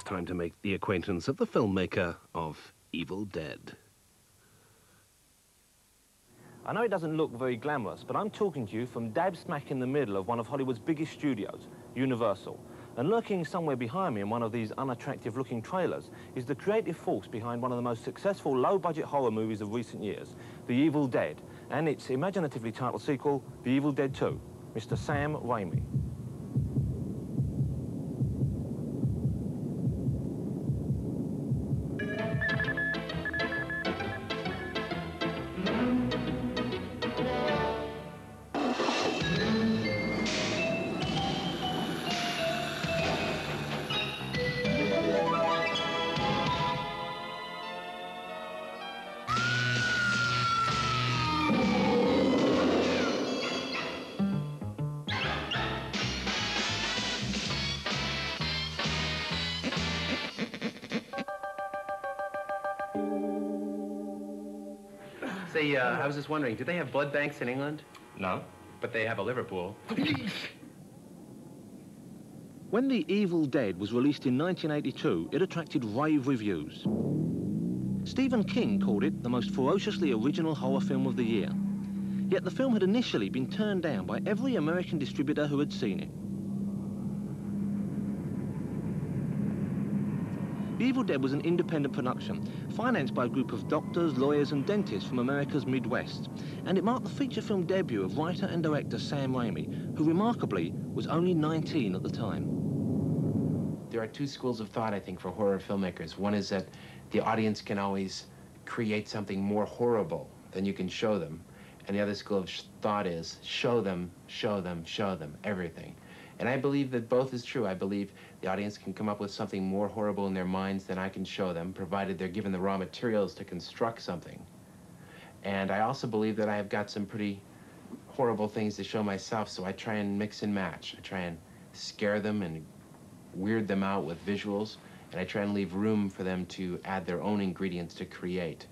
time to make the acquaintance of the filmmaker of Evil Dead. I know it doesn't look very glamorous, but I'm talking to you from dab smack in the middle of one of Hollywood's biggest studios, Universal. And lurking somewhere behind me in one of these unattractive-looking trailers is the creative force behind one of the most successful low-budget horror movies of recent years, The Evil Dead, and its imaginatively titled sequel, The Evil Dead 2, Mr. Sam Raimi. Say, I was just wondering, do they have blood banks in England? No. But they have a Liverpool. When The Evil Dead was released in 1982, it attracted rave reviews. Stephen King called it the most ferociously original horror film of the year. Yet the film had initially been turned down by every American distributor who had seen it. The Evil Dead was an independent production, financed by a group of doctors, lawyers and dentists from America's Midwest, and it marked the feature film debut of writer and director Sam Raimi, who remarkably was only 19 at the time. There are two schools of thought, I think, for horror filmmakers. One is that the audience can always create something more horrible than you can show them. And the other school of thought is show them, show them, show them, everything. And I believe that both is true. I believe the audience can come up with something more horrible in their minds than I can show them, provided they're given the raw materials to construct something. And I also believe that I have got some pretty horrible things to show myself, so I try and mix and match. I try and scare them and weird them out with visuals, and I try and leave room for them to add their own ingredients to create.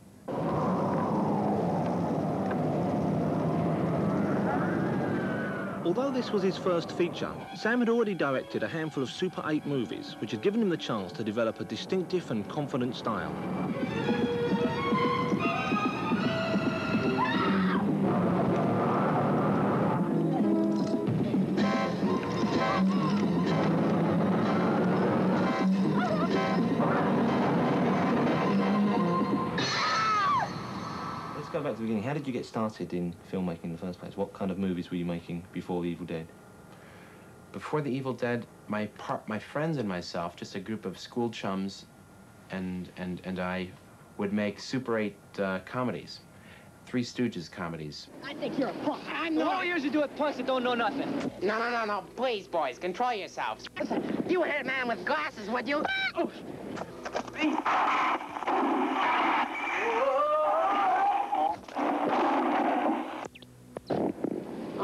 Although this was his first feature, Sam had already directed a handful of Super 8 movies, which had given him the chance to develop a distinctive and confident style. Let's go back to the beginning. How did you get started in filmmaking in the first place? What kind of movies were you making before The Evil Dead? Before The Evil Dead, my friends and myself, just a group of school chums, and I would make Super 8 comedies. Three Stooges comedies. I think you're a punk. I know. All you usually do with punks that don't know nothing. No. Please, boys, control yourselves. Listen, you hit a man with glasses, would you? Oh.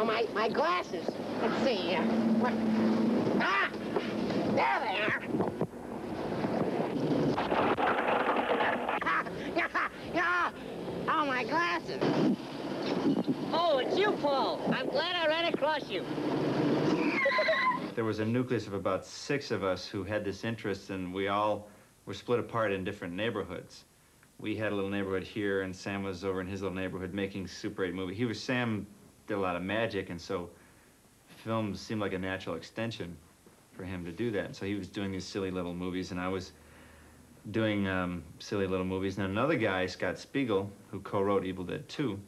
Oh, my glasses. Let's see. What? Ah! There they are. Oh, my glasses. Oh, it's you, Paul. I'm glad I ran across you. There was a nucleus of about 6 of us who had this interest, and we all were split apart in different neighborhoods. We had a little neighborhood here, and Sam was over in his little neighborhood making Super 8 movies. Sam did a lot of magic, and so film seemed like a natural extension for him to do that. And so he was doing these silly little movies, and I was doing silly little movies. And another guy, Scott Spiegel, who co-wrote Evil Dead 2,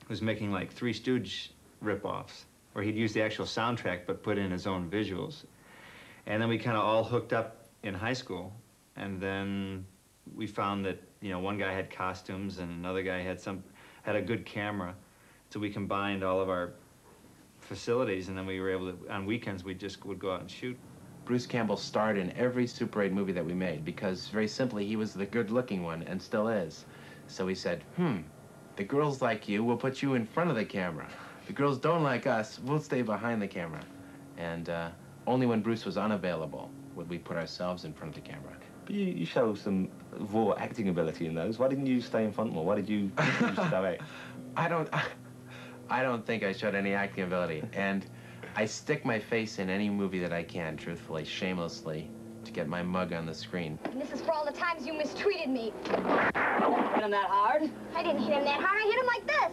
was making like Three Stooge rip-offs, where he'd use the actual soundtrack but put in his own visuals. And then we kind of all hooked up in high school, and then we found that, you know, one guy had costumes and another guy had a good camera. So we combined all of our facilities, and then we were able to, on weekends, we just would go out and shoot. Bruce Campbell starred in every Super 8 movie that we made because, very simply, he was the good-looking one and still is. So he said, the girls like you, we'll put you in front of the camera. The girls don't like us, we'll stay behind the camera. And only when Bruce was unavailable would we put ourselves in front of the camera. But you show some raw acting ability in those. Why didn't you stay in front more? Why did you choose to direct? I don't think I showed any acting ability. And I stick my face in any movie that I can, truthfully, shamelessly, to get my mug on the screen. And this is for all the times you mistreated me. Hit him that hard? I didn't hit him that hard. I hit him like this.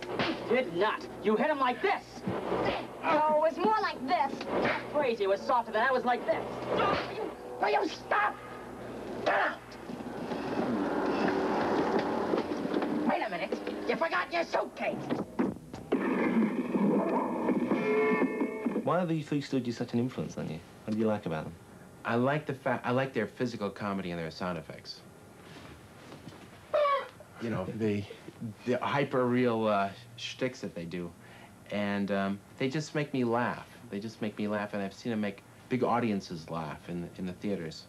You did not. You hit him like this. No, it was more like this. Crazy. It was softer than that. It was like this. Will you stop? Wait a minute. You forgot your suitcase. Why are the Three Stooges such an influence on you? What do you like about them? I like their physical comedy and their sound effects. You know, the hyper-real shticks that they do. And they just make me laugh. They just make me laugh, and I've seen them make big audiences laugh in the theaters.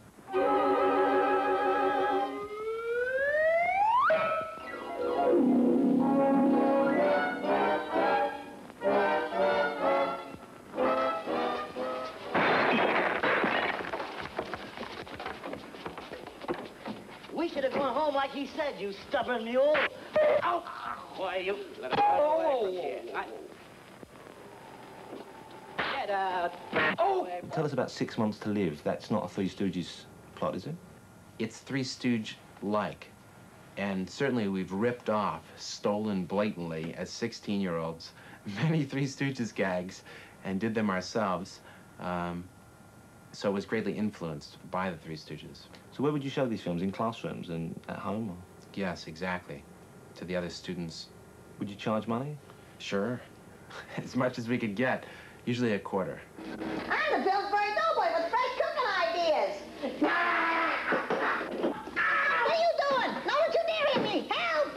We should have gone home like he said, you stubborn mule. Oh, why, you... Let him Get out. Oh! Tell us about 6 Months to Live. That's not a Three Stooges plot, is it? It's Three Stooge-like. And certainly we've ripped off, stolen blatantly, as 16-year-olds, many Three Stooges gags and did them ourselves. So it was greatly influenced by the Three Stooges. So where would you show these films? In classrooms and at home? Or? Yes, exactly. To the other students. Would you charge money? Sure. As much as we could get. Usually a quarter. I'm the Pillsbury Doughboy with fresh cooking ideas. What are you doing? No one you dare hit me. Help!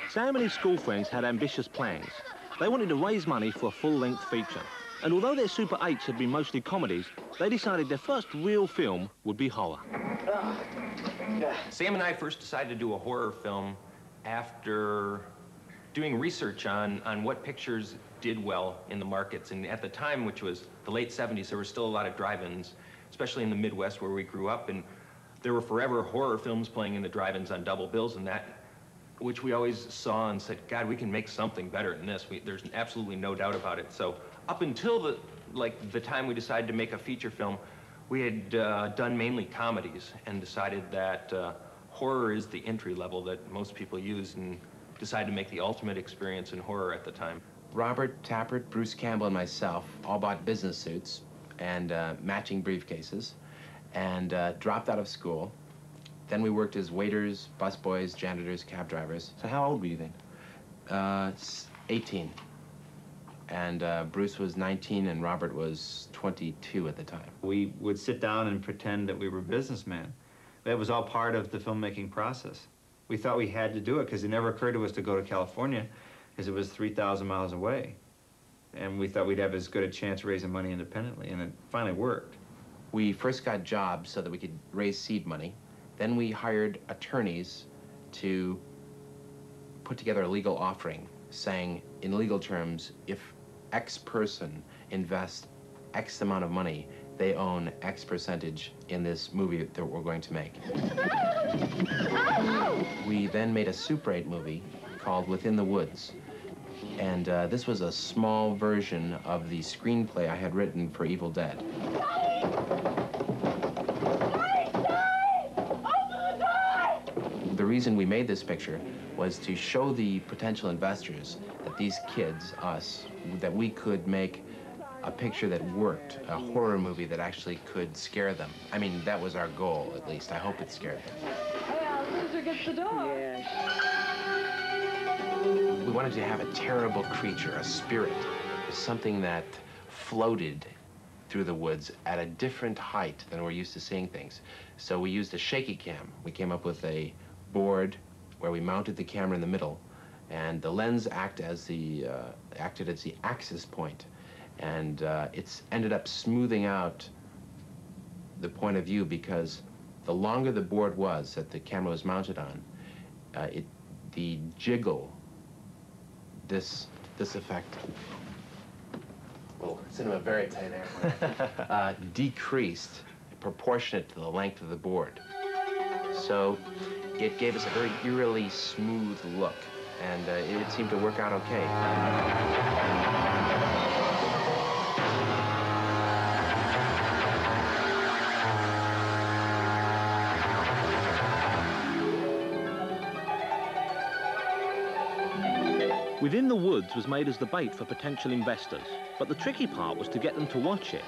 Sam and his school friends had ambitious plans. They wanted to raise money for a full-length feature. And although their Super 8s had been mostly comedies, they decided their first real film would be horror. Sam and I first decided to do a horror film after doing research on what pictures did well in the markets. And at the time, which was the late 70s, there were still a lot of drive-ins, especially in the Midwest where we grew up. And there were forever horror films playing in the drive-ins on double bills and that, which we always saw and said, God, we can make something better than this. There's absolutely no doubt about it. So up until the time we decided to make a feature film, we had done mainly comedies and decided that horror is the entry level that most people use, and decided to make the ultimate experience in horror at the time. Robert Tappert, Bruce Campbell, and myself all bought business suits and matching briefcases and dropped out of school. Then we worked as waiters, busboys, janitors, cab drivers. So how old were you then? 18. And Bruce was 19 and Robert was 22 at the time. We would sit down and pretend that we were businessmen. That was all part of the filmmaking process. We thought we had to do it because it never occurred to us to go to California because it was 3,000 miles away. And we thought we'd have as good a chance raising money independently, and it finally worked. We first got jobs so that we could raise seed money. Then we hired attorneys to put together a legal offering saying, in legal terms, if X person invests X amount of money, they own X percentage in this movie that we're going to make. We then made a Super 8 movie called Within the Woods. And this was a small version of the screenplay I had written for Evil Dead. The reason we made this picture was to show the potential investors that these kids, us, that we could make a picture that worked, a horror movie that actually could scare them. I mean, that was our goal, at least. I hope it scared them. Well, loser gets the dog. We wanted to have a terrible creature, a spirit, something that floated through the woods at a different height than we're used to seeing things. So we used a shaky cam. We came up with a board where we mounted the camera in the middle, and the lens acted as the axis point. And it's ended up smoothing out the point of view because the longer the board was that the camera was mounted on, the jiggle, this effect, well, cinema very tight airplane, decreased proportionate to the length of the board. So it gave us a very eerily smooth look, and it seemed to work out okay. Within the Woods was made as the bait for potential investors, but the tricky part was to get them to watch it.